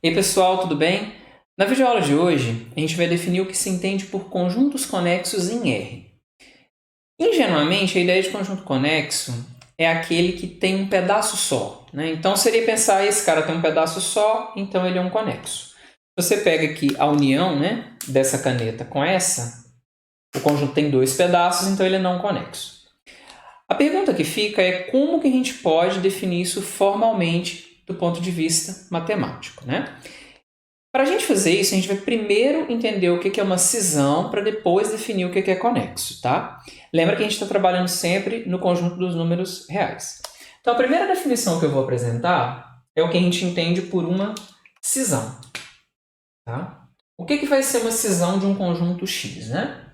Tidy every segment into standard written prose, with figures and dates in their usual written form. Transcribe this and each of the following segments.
E aí, pessoal, tudo bem? Na videoaula de hoje, a gente vai definir o que se entende por conjuntos conexos em R. Ingenuamente, a ideia de conjunto conexo é aquele que tem um pedaço só, né? Então, seria pensar, esse cara tem um pedaço só, então ele é um conexo. Você pega aqui a união, né, dessa caneta com essa, o conjunto tem dois pedaços, então ele é não conexo. A pergunta que fica é como que a gente pode definir isso formalmente do ponto de vista matemático, né? Para a gente fazer isso, a gente vai primeiro entender o que é uma cisão para depois definir o que é conexo, tá? Lembra que a gente está trabalhando sempre no conjunto dos números reais. Então, a primeira definição que eu vou apresentar é o que a gente entende por uma cisão, tá? O que vai ser uma cisão de um conjunto X, né?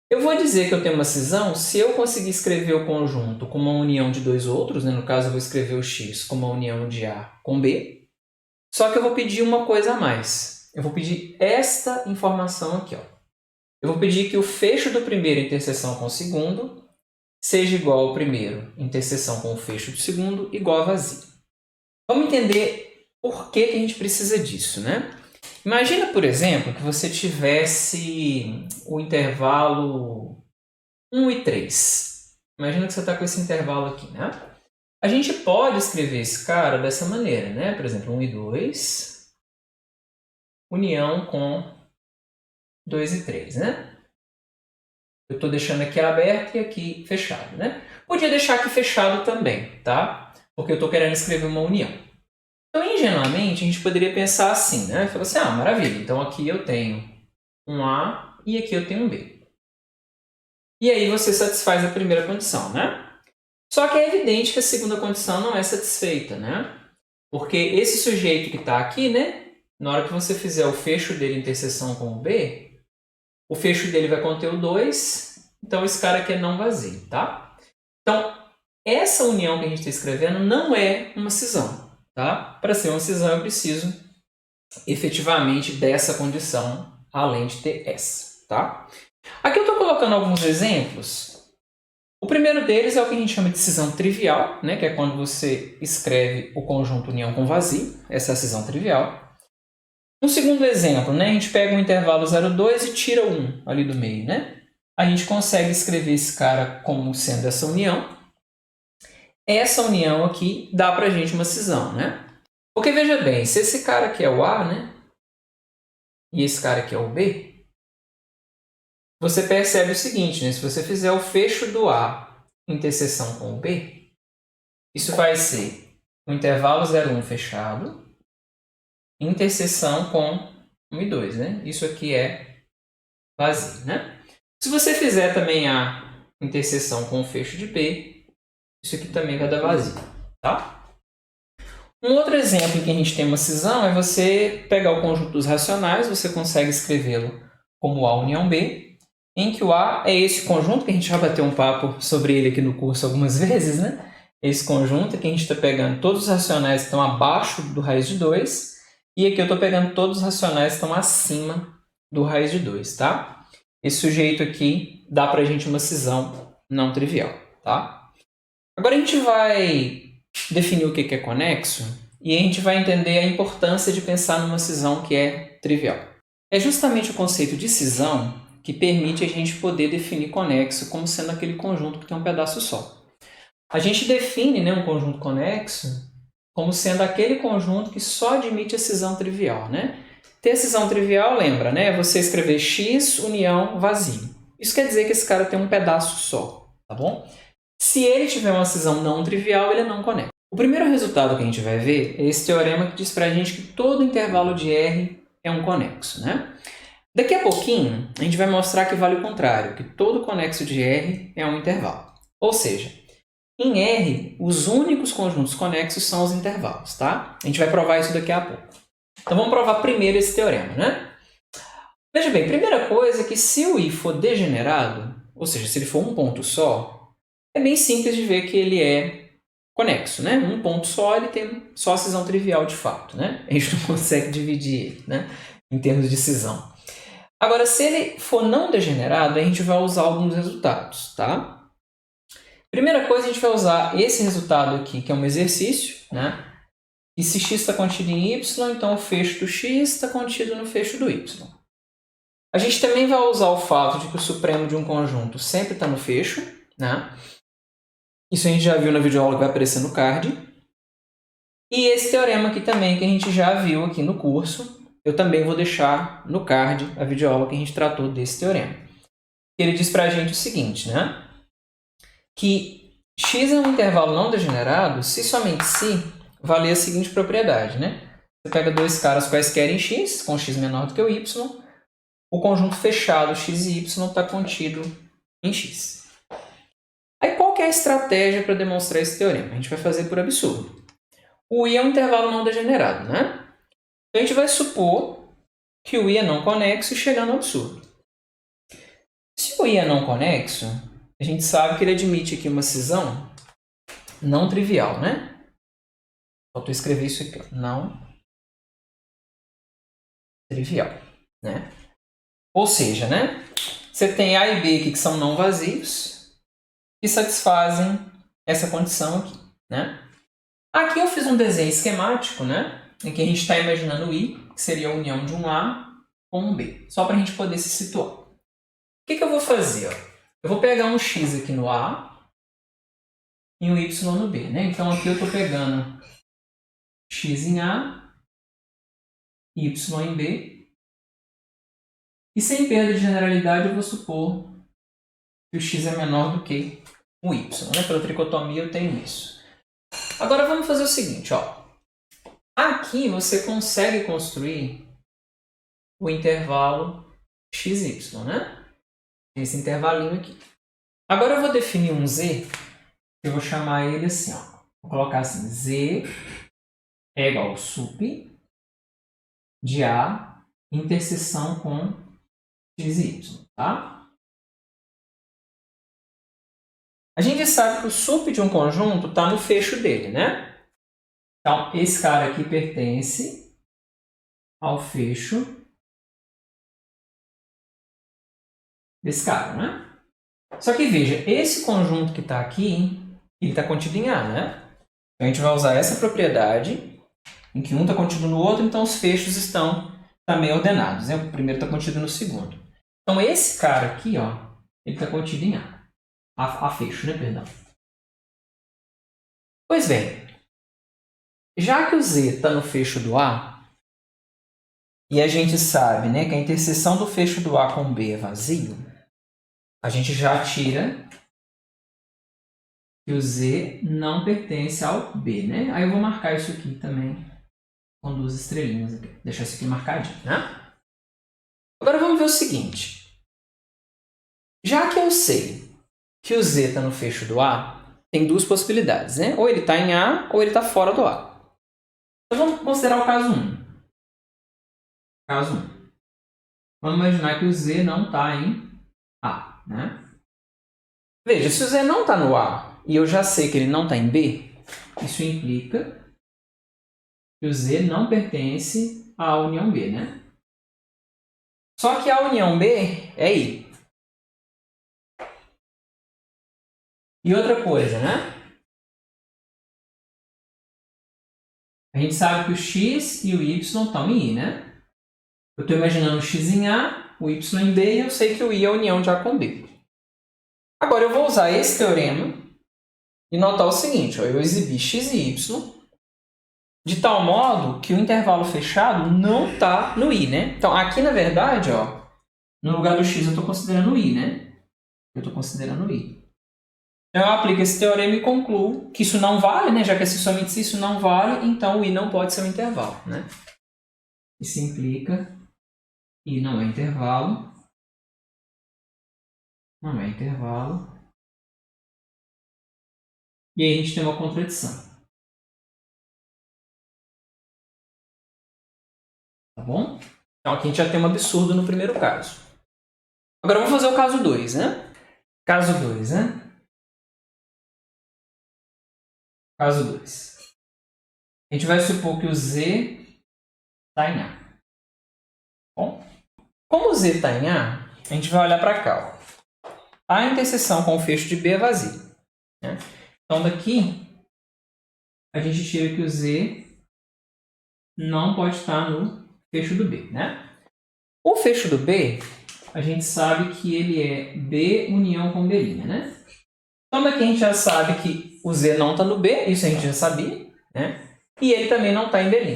Eu vou dizer que eu tenho uma cisão se eu conseguir escrever o conjunto como uma união de dois outros, né? No caso, eu vou escrever o X como uma união de A com B. Só que eu vou pedir uma coisa a mais. Eu vou pedir esta informação aqui. Ó. Eu vou pedir que o fecho do primeiro interseção com o segundo seja igual ao primeiro interseção com o fecho do segundo igual a vazio. Vamos entender por que a gente precisa disso, né? Imagina, por exemplo, que você tivesse o intervalo 1 e 3. Imagina que você está com esse intervalo aqui, né? A gente pode escrever esse cara dessa maneira, né? Por exemplo, 1 e 2, união com 2 e 3, né? Eu estou deixando aqui aberto e aqui fechado, né? Podia deixar aqui fechado também, tá? Porque eu estou querendo escrever uma união. Então, ingenuamente, a gente poderia pensar assim, né? Falar assim, maravilha, então aqui eu tenho um A e aqui eu tenho um B. E aí você satisfaz a primeira condição, né? Só que é evidente que a segunda condição não é satisfeita, né? Porque esse sujeito que está aqui, né? Na hora que você fizer o fecho dele em interseção com o B, o fecho dele vai conter o 2, então esse cara aqui é não vazio, tá? Então, essa união que a gente está escrevendo não é uma cisão, tá? Para ser uma cisão, eu preciso efetivamente dessa condição, além de ter essa, tá? Aqui eu estou colocando alguns exemplos. O primeiro deles é o que a gente chama de cisão trivial, né? Que é quando você escreve o conjunto união com vazio. Essa é a cisão trivial. Um segundo exemplo, né? A gente pega um intervalo 0,2 e tira 1 ali do meio, né? A gente consegue escrever esse cara como sendo essa união. Essa união aqui dá pra gente uma cisão, né? Porque veja bem, se esse cara aqui é o A, né? E esse cara aqui é o B, você percebe o seguinte, né? Se você fizer o fecho do A em interseção com o B, isso vai ser um intervalo 0,1 fechado, interseção com 1 e 2, né? Isso aqui é vazio, né? Se você fizer também a interseção com o fecho de B, isso aqui também vai dar vazio, tá? Um outro exemplo em que a gente tem uma cisão é você pegar o conjunto dos racionais, você consegue escrevê-lo como A união B, em que o A é esse conjunto, que a gente já bateu um papo sobre ele aqui no curso algumas vezes, né? Esse conjunto que a gente está pegando todos os racionais que estão abaixo do raiz de 2, e aqui eu estou pegando todos os racionais que estão acima do raiz de 2, tá? Esse sujeito aqui dá para a gente uma cisão não trivial, tá? Agora a gente vai definir o que é conexo e a gente vai entender a importância de pensar numa cisão que é trivial. É justamente o conceito de cisão que permite a gente poder definir conexo como sendo aquele conjunto que tem um pedaço só. A gente define, né, um conjunto conexo como sendo aquele conjunto que só admite a cisão trivial, né? Ter cisão trivial, lembra, né? É você escrever X união vazio. Isso quer dizer que esse cara tem um pedaço só, tá bom? Se ele tiver uma cisão não trivial, ele é não conexo. O primeiro resultado que a gente vai ver é esse teorema que diz para a gente que todo intervalo de R é um conexo, né? Daqui a pouquinho, a gente vai mostrar que vale o contrário, que todo conexo de R é um intervalo. Ou seja, em R, os únicos conjuntos conexos são os intervalos, tá? A gente vai provar isso daqui a pouco. Então, vamos provar primeiro esse teorema, né? Veja bem, primeira coisa é que se o I for degenerado, ou seja, se ele for um ponto só, é bem simples de ver que ele é conexo, né? Um ponto só, ele tem só a cisão trivial de fato, né? A gente não consegue dividir ele, né? Em termos de cisão. Agora, se ele for não degenerado, a gente vai usar alguns resultados, tá? Primeira coisa, a gente vai usar esse resultado aqui, que é um exercício, né? E se x está contido em y, então o fecho do x está contido no fecho do y. A gente também vai usar o fato de que o supremo de um conjunto sempre está no fecho, né? Isso a gente já viu na videoaula que vai aparecer no card. E esse teorema aqui também, que a gente já viu aqui no curso, eu também vou deixar no card a videoaula que a gente tratou desse teorema. Ele diz para a gente o seguinte, né? Que x é um intervalo não degenerado se somente se valer a seguinte propriedade, né? Você pega dois caras quaisquer em x, com x menor do que o y, o conjunto fechado x e y está contido em x. Aí qual que é a estratégia para demonstrar esse teorema? A gente vai fazer por absurdo. O I é um intervalo não degenerado, né? Então a gente vai supor que o I é não conexo e chegar no absurdo. Se o I é não conexo, a gente sabe que ele admite aqui uma cisão não trivial, né? Faltou escrever isso aqui, ó. Não trivial, né? Ou seja, né? Você tem A e B aqui que são não vazios que satisfazem essa condição aqui, né? Aqui eu fiz um desenho esquemático, né? Em que a gente está imaginando o I, que seria a união de um A com um B, só para a gente poder se situar. O que eu vou fazer? Ó? Eu vou pegar um X aqui no A e um Y no B, né? Então aqui eu estou pegando X em A, Y em B. E sem perda de generalidade eu vou supor que o X é menor do que o Y, né? Pela tricotomia eu tenho isso. Agora vamos fazer o seguinte, ó. Aqui você consegue construir o intervalo XY, né? Esse intervalinho aqui. Agora eu vou definir um Z, eu vou chamar ele assim, ó. Vou colocar assim, Z é igual ao sup de A interseção com x e y, tá? A gente sabe que o sup de um conjunto está no fecho dele, né? Então, esse cara aqui pertence ao fecho desse cara, né? Só que veja, esse conjunto que está aqui, ele está contido em A, né? Então, a gente vai usar essa propriedade em que um está contido no outro, então os fechos estão também ordenados, né? O primeiro está contido no segundo. Então, esse cara aqui, ó, ele está contido em A fecho, né? Perdão. Pois bem, já que o Z está no fecho do A, e a gente sabe, né, que a interseção do fecho do A com B é vazio, a gente já tira que o Z não pertence ao B, né? Aí eu vou marcar isso aqui também com duas estrelinhas aqui. Deixar isso aqui marcadinho, né? Agora vamos ver o seguinte. Já que eu sei que o Z está no fecho do A, tem duas possibilidades, né? Ou ele está em A, ou ele está fora do A. Então vamos considerar o caso 1. Caso 1. Vamos imaginar que o Z não está em A, né? Veja, se o Z não está no A e eu já sei que ele não está em B, isso implica que o Z não pertence à união B, né? Só que a união B é I. E outra coisa, né? A gente sabe que o X e o Y estão em I, né? Eu estou imaginando o X em A, o Y em B, e eu sei que o I é a união de A com B. Agora eu vou usar esse teorema e notar o seguinte, ó, eu exibi X e Y de tal modo que o intervalo fechado não está no I, né? Então, aqui, na verdade, ó, no lugar do X eu estou considerando o I, né? Eu estou considerando o I. Então, eu aplico esse teorema e concluo que isso não vale, né? Já que somente se isso não vale, então o I não pode ser um intervalo, né? Isso implica que I não é intervalo. Não é intervalo. E aí a gente tem uma contradição. Tá bom? Então aqui a gente já tem um absurdo no primeiro caso. Agora vamos fazer o caso 2, né? Caso 2, né? Caso 2. A gente vai supor que o Z está em A. Bom, como o Z está em A, a gente vai olhar para cá. Ó. A interseção com o fecho de B é vazio, né? Então daqui a gente tira que o Z não pode estar no fecho do B, né? O fecho do B, a gente sabe que ele é B união com B', né? Então daqui a gente já sabe que o Z não está no B, isso a gente já sabia, né? E ele também não está em B'.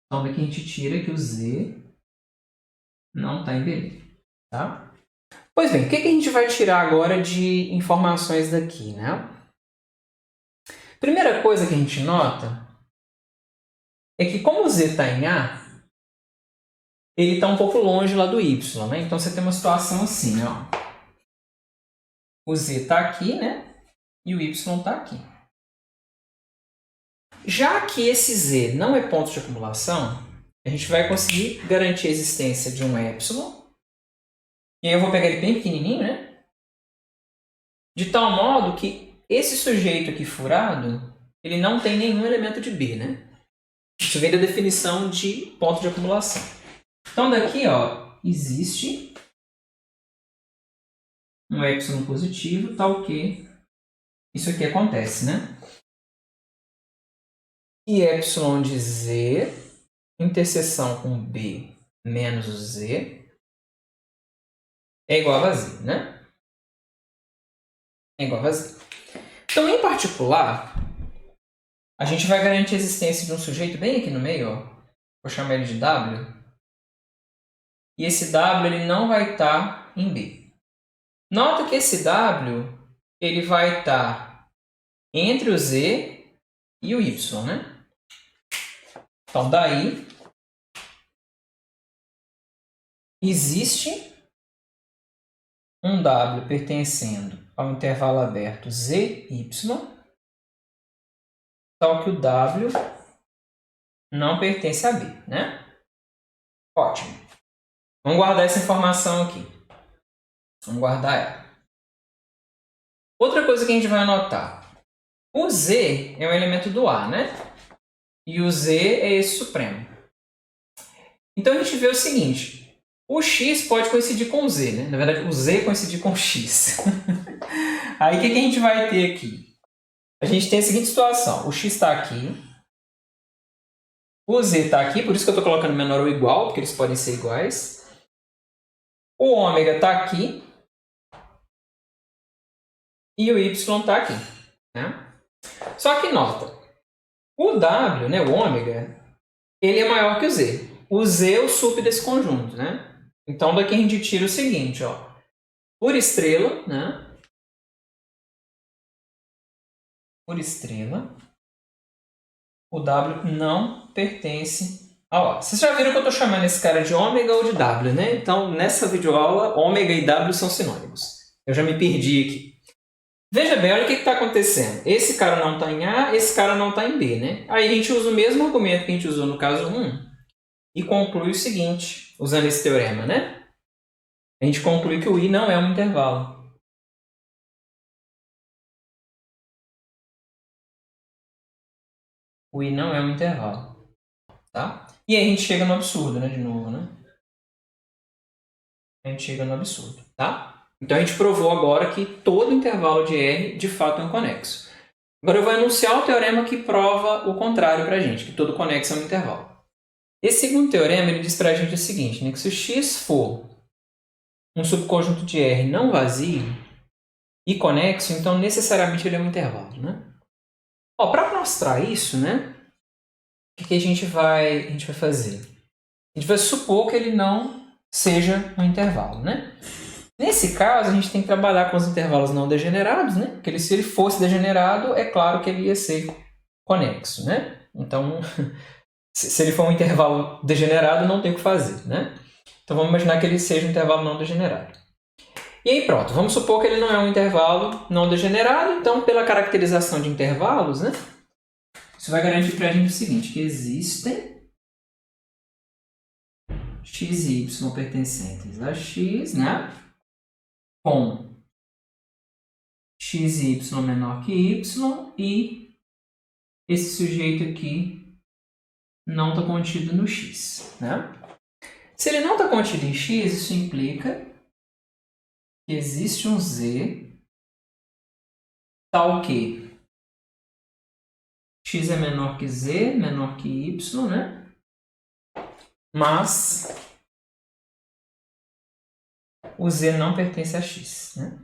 Então daqui a gente tira que o Z não está em B', tá? Pois bem, o que a gente vai tirar agora de informações daqui, né? Primeira coisa que a gente nota é que como o Z está em A, ele está um pouco longe lá do Y, né? Então você tem uma situação assim, ó. O Z está aqui, né? E o Y está aqui. Já que esse Z não é ponto de acumulação, a gente vai conseguir garantir a existência de um epsilon. E aí eu vou pegar ele bem pequenininho, né? De tal modo que esse sujeito aqui furado, ele não tem nenhum elemento de B, né? Isso vem da definição de ponto de acumulação. Então daqui, ó, existe um epsilon positivo, tal que isso aqui acontece, né? E epsilon de Z, interseção com B menos o Z, é igual a vazio, né? É igual a vazio. Então, em particular, a gente vai garantir a existência de um sujeito bem aqui no meio, ó. Vou chamar ele de W. E esse W ele não vai estar em B. Nota que esse W ele vai estar entre o Z e o Y, né? Então, daí, existe um W pertencendo ao intervalo aberto ZY, tal que o W não pertence a B, né? Ótimo. Vamos guardar essa informação aqui. Vamos guardar ela. Outra coisa que a gente vai anotar. O Z é um elemento do A, né? E o Z é esse supremo. Então a gente vê o seguinte. O X pode coincidir com o Z, né? Na verdade, o Z coincidir com o X. Aí o que a gente vai ter aqui? A gente tem a seguinte situação. O X está aqui. O Z está aqui, por isso que eu estou colocando menor ou igual, porque eles podem ser iguais. O ômega está aqui. E o Y está aqui. Né? Só que nota, o W, né, o ômega, ele é maior que o Z. O Z é o sup desse conjunto. Né? Então daqui a gente tira o seguinte, ó. Por estrela, né? Por estrela, o W não pertence ao A. Vocês já viram que eu estou chamando esse cara de ômega ou de W, né? Então, nessa videoaula, ômega e W são sinônimos. Eu já me perdi aqui. Veja bem, olha o que está acontecendo. Esse cara não está em A, esse cara não está em B, né? Aí a gente usa o mesmo argumento que a gente usou no caso 1 e conclui o seguinte, usando esse teorema, né? A gente conclui que o I não é um intervalo. O I não é um intervalo. Tá? E aí a gente chega no absurdo, né? De novo, né? A gente chega no absurdo, tá? Então a gente provou agora que todo intervalo de R de fato é um conexo. Agora eu vou enunciar o teorema que prova o contrário para a gente, que todo conexo é um intervalo. Esse segundo teorema ele diz para a gente o seguinte, né? Que se o X for um subconjunto de R não vazio e conexo, então necessariamente ele é um intervalo, né? Para mostrar isso, né? O que a gente vai fazer? A gente vai supor que ele não seja um intervalo, né? Nesse caso, a gente tem que trabalhar com os intervalos não degenerados, né? Porque se ele fosse degenerado, é claro que ele ia ser conexo, né? Então, se ele for um intervalo degenerado, não tem o que fazer, né? Então, vamos imaginar que ele seja um intervalo não degenerado. E aí, pronto. Vamos supor que ele não é um intervalo não degenerado. Então, pela caracterização de intervalos, né? Isso vai garantir para a gente o seguinte, que existem x e y pertencentes a x, né? Com x e y menor que y e esse sujeito aqui não está contido no x, né? Se ele não está contido em x, isso implica que existe um z tal que x é menor que z, menor que y, né? Mas o z não pertence a x, né?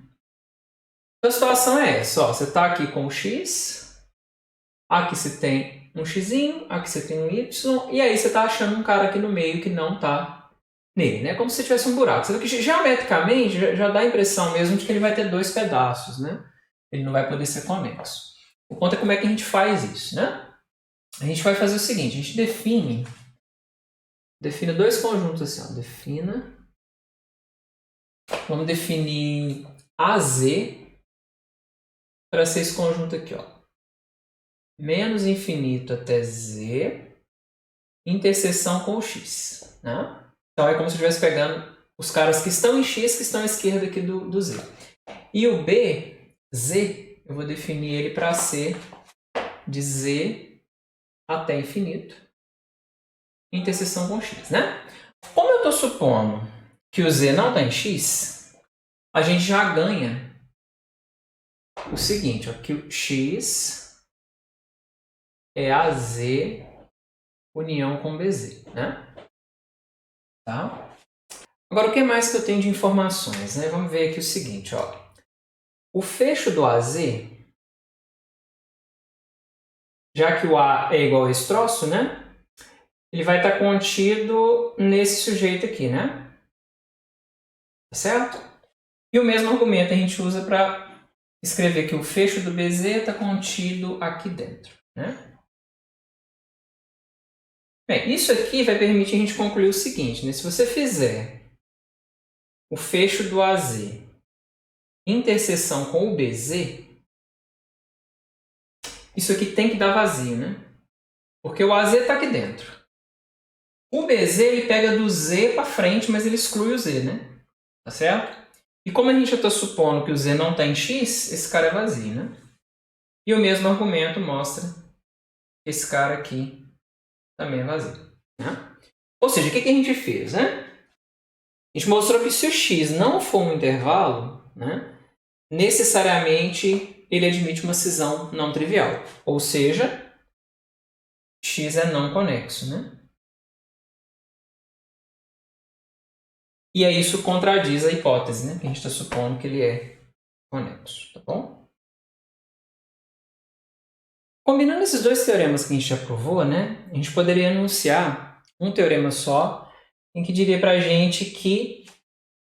Então a situação é essa, ó, você está aqui com o x, aqui você tem um x, aqui você tem um y, e aí você está achando um cara aqui no meio que não está nele, né? Como se tivesse um buraco. Você vê que geometricamente já dá a impressão mesmo de que ele vai ter dois pedaços, né? Ele não vai poder ser conexo. O ponto é como é que a gente faz isso, né? A gente vai fazer o seguinte, a gente define dois conjuntos assim, ó, vamos definir AZ para ser esse conjunto aqui, ó. Menos infinito até Z, interseção com o x, né? Então é como se eu estivesse pegando os caras que estão em x, que estão à esquerda aqui do Z. E o B, Z, eu vou definir ele para ser de Z até infinito, interseção com x, né? Como eu estou supondo que o Z não está em x, a gente já ganha o seguinte, ó, que o x é AZ união com BZ, né? Tá? Agora, o que mais que eu tenho de informações, né? Vamos ver aqui o seguinte, ó. O fecho do AZ, já que o A é igual a esse troço, né? Ele vai estar contido nesse sujeito aqui, né? Tá certo? E o mesmo argumento a gente usa para escrever que o fecho do BZ está contido aqui dentro, né? Bem, isso aqui vai permitir a gente concluir o seguinte, né? Se você fizer o fecho do AZ interseção com o BZ, isso aqui tem que dar vazio, né? Porque o AZ está aqui dentro. O BZ ele pega do Z para frente, mas ele exclui o Z, né? Tá certo? E como a gente já está supondo que o Z não está em X, esse cara é vazio, né? E o mesmo argumento mostra que esse cara aqui também é vazio, né? Ou seja, o que a gente fez, né? A gente mostrou que se o X não for um intervalo, né, necessariamente ele admite uma cisão não trivial. Ou seja, X é não conexo, né? E aí isso contradiz a hipótese, né? Que a gente está supondo que ele é conexo, tá bom? Combinando esses dois teoremas que a gente já provou, né? A gente poderia enunciar um teorema só, em que diria para a gente que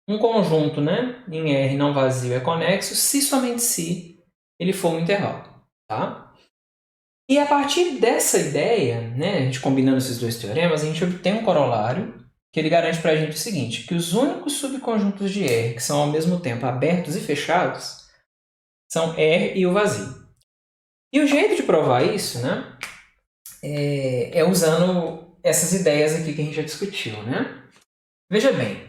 um conjunto, né, em R não vazio é conexo se somente se ele for um intervalo, tá? E a partir dessa ideia, né, a gente combinando esses dois teoremas, a gente obtém um corolário que ele garante para a gente o seguinte, que os únicos subconjuntos de R que são ao mesmo tempo abertos e fechados são R e o vazio. E o jeito de provar isso, né, é usando essas ideias aqui que a gente já discutiu, né? Veja bem,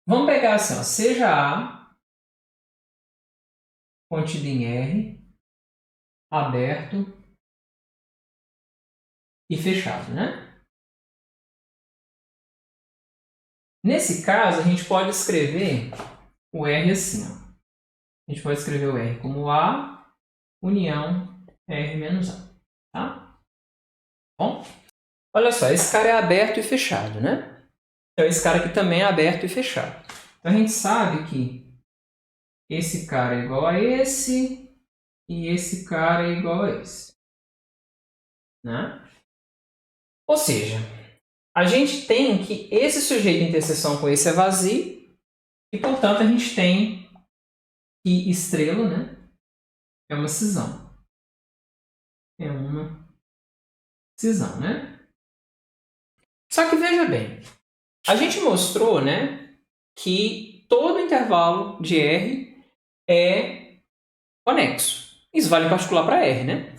vamos pegar assim, ó, seja A contido em R, aberto e fechado, né? Nesse caso, a gente pode escrever o R assim, ó. A gente pode escrever o R como A união R menos A, tá? Bom, olha só, esse cara é aberto e fechado, né? Então, esse cara aqui também é aberto e fechado. Então, a gente sabe que esse cara é igual a esse e esse cara é igual a esse, né? Ou seja, a gente tem que esse sujeito de interseção com esse é vazio e, portanto, a gente tem que estrela, né, é uma cisão. É uma cisão, né? Só que veja bem, a gente mostrou, né, que todo intervalo de R é conexo. Isso vale em particular para R, né?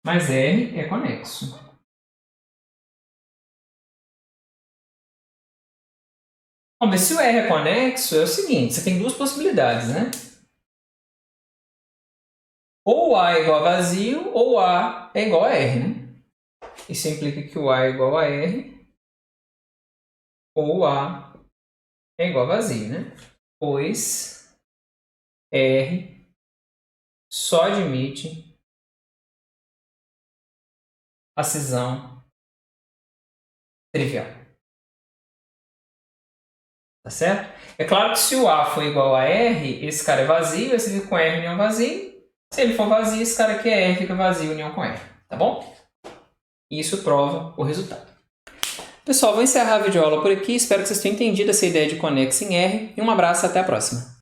Mas R é conexo. Bom, mas se o R é conexo, é o seguinte, você tem duas possibilidades, né? Ou A é igual a vazio, ou A é igual a R, né? Isso implica que o A é igual a R, ou A é igual a vazio, né? Pois R só admite a cisão trivial. Tá certo? É claro que se o A for igual a R, esse cara é vazio, esse fica com R união vazio. Se ele for vazio, esse cara aqui é R, fica vazio união com R. Tá bom? E isso prova o resultado. Pessoal, vou encerrar a videoaula por aqui. Espero que vocês tenham entendido essa ideia de conexo em R. E um abraço, até a próxima.